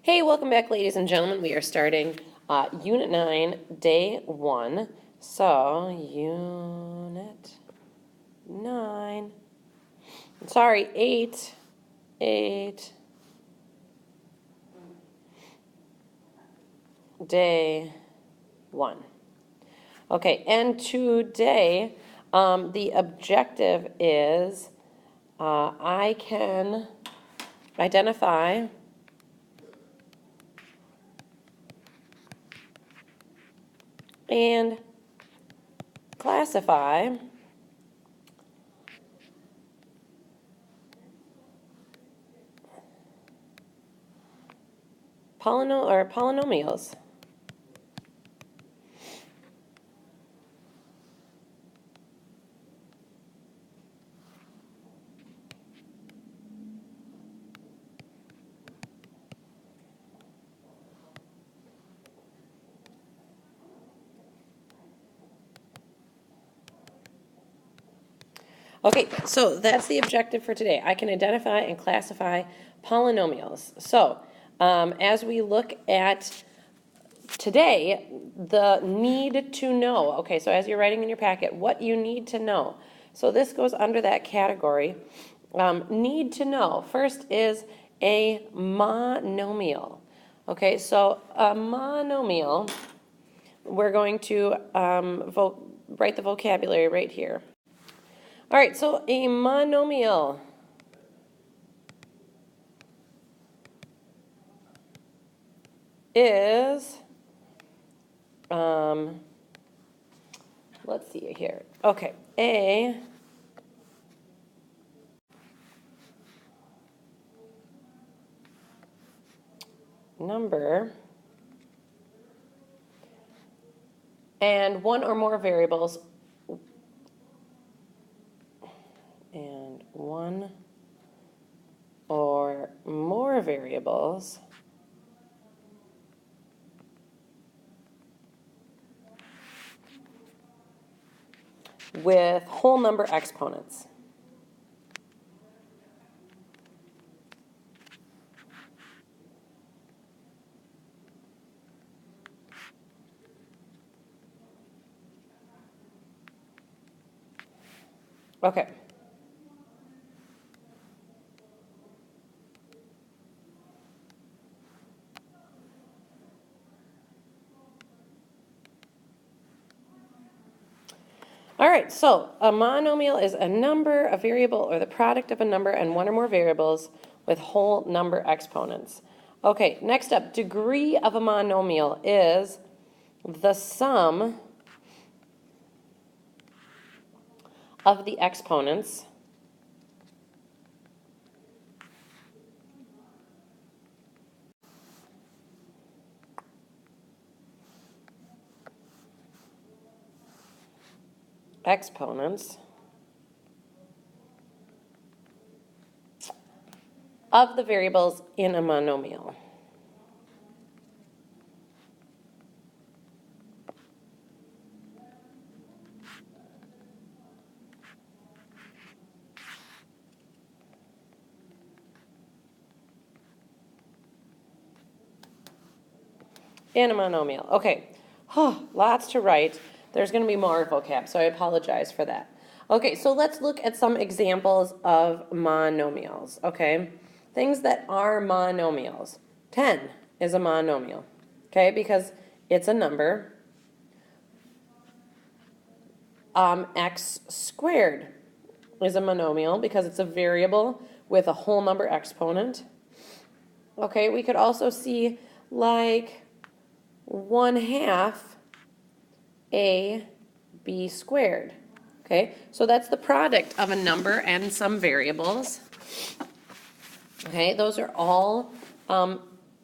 Hey, welcome back, ladies and gentlemen. We are starting Unit 9, Day 1. So, Unit 9. Sorry, 8. Day 1. Okay, and today the objective is I can identify and classify polynomials. Okay, so that's the objective for today. I can identify and classify polynomials. So, as we look at today, the need to know. Okay, so as you're writing in your packet, what you need to know. So this goes under that category. Need to know. First is a monomial. Okay, so a monomial, we're going to write the vocabulary right here. All right, so a monomial is, let's see here. Okay, a number and one or more variables with whole number exponents. Okay. All right, so a monomial is a number, a variable, or the product of a number and one or more variables with whole number exponents. Okay, next up, degree of a monomial is the sum of the exponents of the variables in a monomial. In a monomial. Okay, lots to write. There's going to be more vocab, so I apologize for that. Okay, so let's look at some examples of monomials, okay? Things that are monomials. 10 is a monomial, okay, because it's a number. X squared is a monomial because it's a variable with a whole number exponent. Okay, we could also see like 1/2 AB squared. Okay, so that's the product of a number and some variables. Okay, those are all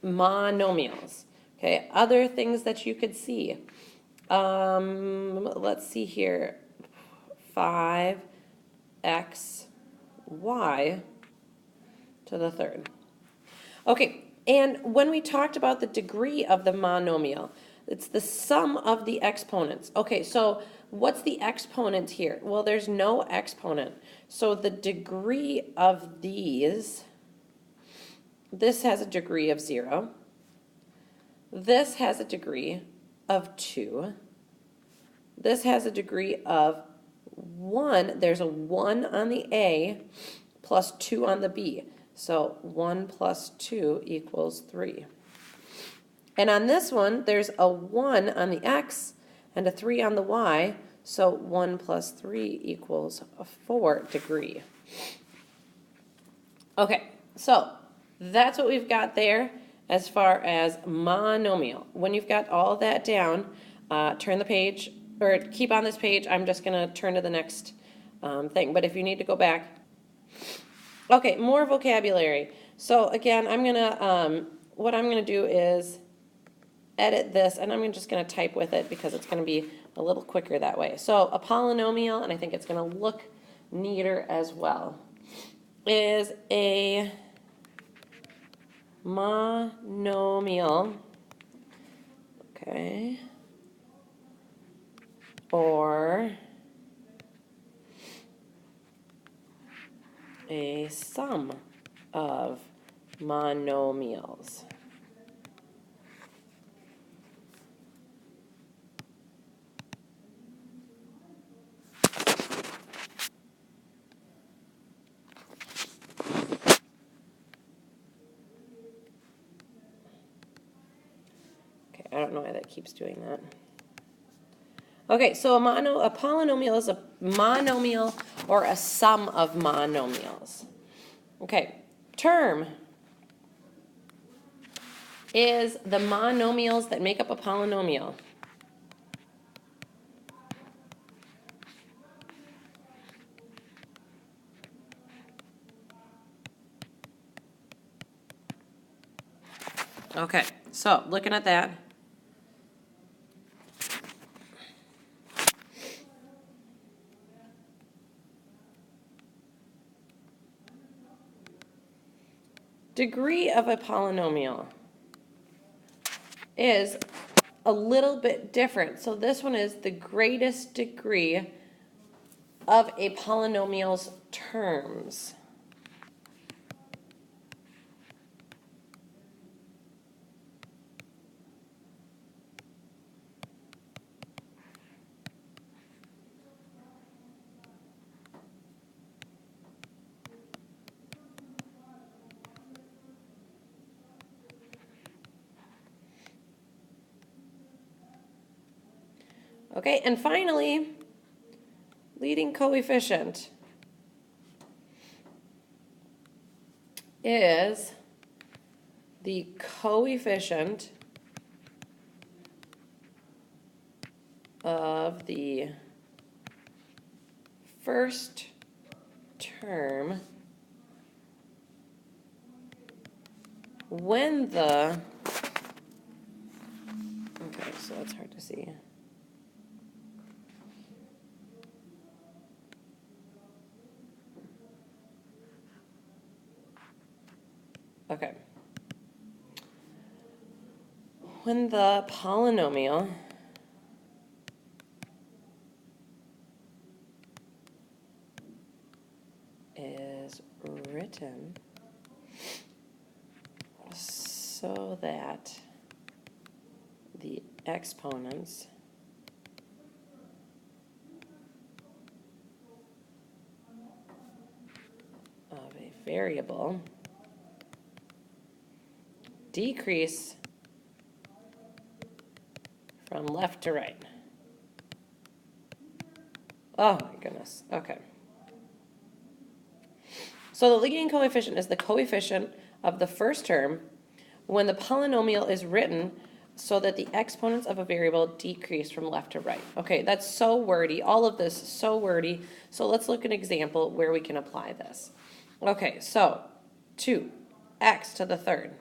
monomials. Okay, other things that you could see. Let's see here. 5xy to the third. Okay, and when we talked about the degree of the monomial, it's the sum of the exponents. Okay, so what's the exponent here? Well, there's no exponent. So the degree of these, this has a degree of 0. This has a degree of 2. This has a degree of 1. There's a 1 on the A plus 2 on the B. So 1 plus 2 equals 3. And on this one, there's a 1 on the X and a 3 on the Y. So 1 plus 3 equals a 4 degree. Okay, so that's what we've got there as far as monomial. When you've got all that down, turn the page, or keep on this page. I'm just going to turn to the next thing. But if you need to go back. Okay, more vocabulary. So again, I'm going to, what I'm going to do is edit this, and I'm just going to type with it because it's going to be a little quicker that way. So a polynomial, and I think it's going to look neater as well, is a monomial, okay, or a sum of monomials. I don't know why that keeps doing that. Okay, so a polynomial is a monomial or a sum of monomials. Okay, term is the monomials that make up a polynomial. Okay, so looking at that. Degree of a polynomial is a little bit different. So this one is the greatest degree of a polynomial's terms. Okay, and finally, leading coefficient is the coefficient of the first term when the, okay, so that's hard to see. Okay. When the polynomial is written so that the exponents of a variable decrease from left to right. Oh my goodness, okay. So the leading coefficient is the coefficient of the first term when the polynomial is written so that the exponents of a variable decrease from left to right. Okay, that's so wordy. All of this is so wordy. So let's look at an example where we can apply this. Okay, so 2x to the third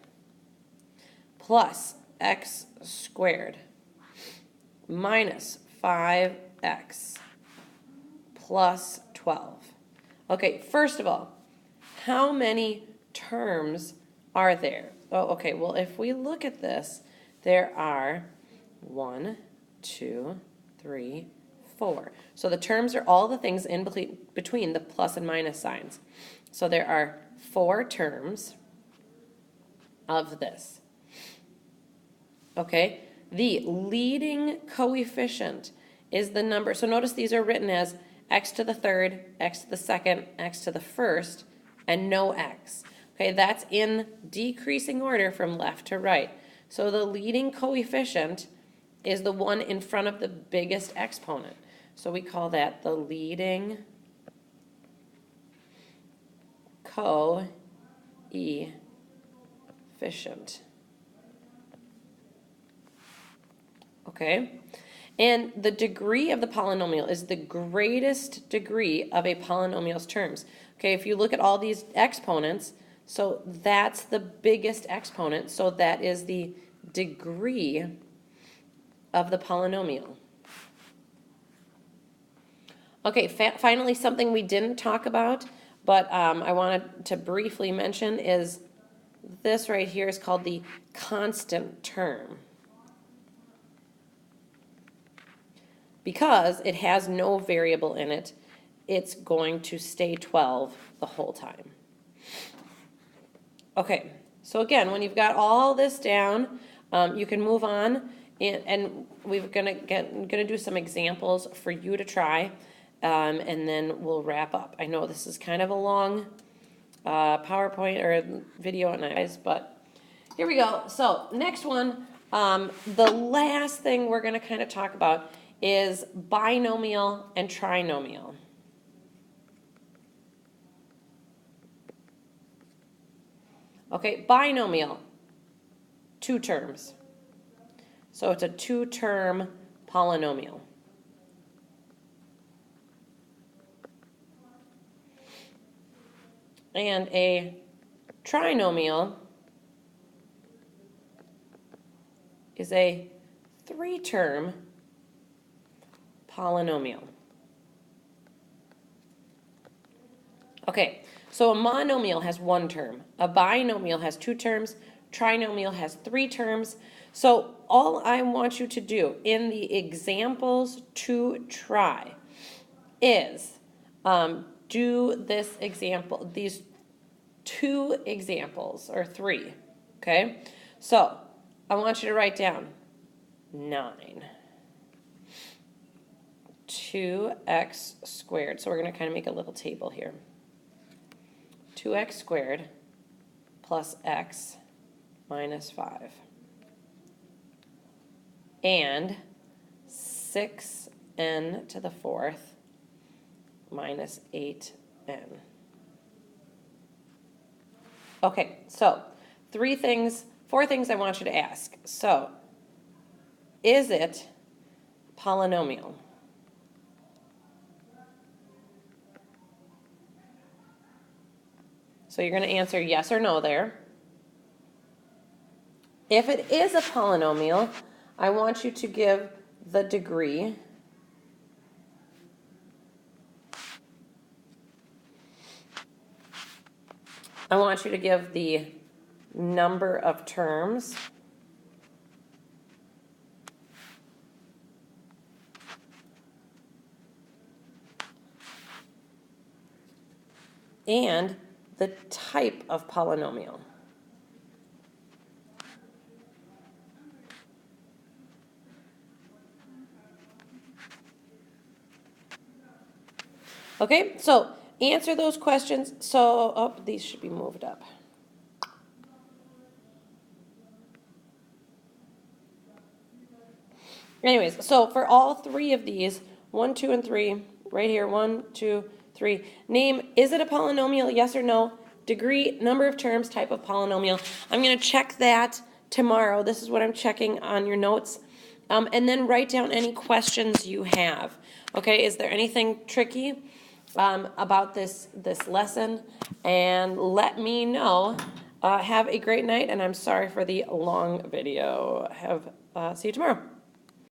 plus x squared minus 5x plus 12. Okay, first of all, how many terms are there? Oh, okay, well, if we look at this, there are 1, 2, 3, 4. So the terms are all the things in between the plus and minus signs. So there are 4 terms of this. okay? The leading coefficient is the number. So notice these are written as x to the third, x to the second, x to the first, and no x. Okay, that's in decreasing order from left to right. So the leading coefficient is the one in front of the biggest exponent. So we call that the leading coefficient. Okay? And the degree of the polynomial is the greatest degree of a polynomial's terms. Okay, if you look at all these exponents, so that's the biggest exponent, so that is the degree of the polynomial. Okay, finally, something we didn't talk about, but I wanted to briefly mention is this right here is called the constant term. Because it has no variable in it, it's going to stay 12 the whole time. Okay, so again, when you've got all this down, you can move on, and we're gonna do some examples for you to try, and then we'll wrap up. I know this is kind of a long PowerPoint or video on eyes, but here we go. So next one, the last thing we're gonna kind of talk about is binomial and trinomial. Okay, binomial, 2 terms. So it's a 2-term polynomial. And a trinomial is a 3-term polynomial. Okay, so a monomial has 1 term. A binomial has 2 terms. Trinomial has 3 terms. So all I want you to do in the examples to try is do this example, these 2 examples, or 3, okay? So I want you to write down 9. 2x squared. So we're going to kind of make a little table here. 2x squared plus x minus 5. And 6n to the 4th minus 8n. Okay, so 4 things I want you to ask. So, is it polynomial? So you're going to answer yes or no there. If it is a polynomial, I want you to give the degree. I want you to give the number of terms. And the type of polynomial. Okay, so answer those questions. So, oh, these should be moved up. Anyways, so for all 3 of these, 1, 2, and 3, right here, 1, 2, 3, name, is it a polynomial, yes or no? Degree, number of terms, type of polynomial. I'm going to check that tomorrow. This is what I'm checking on your notes. And then write down any questions you have. Okay, is there anything tricky about this lesson? And let me know. Have a great night, and I'm sorry for the long video. See you tomorrow.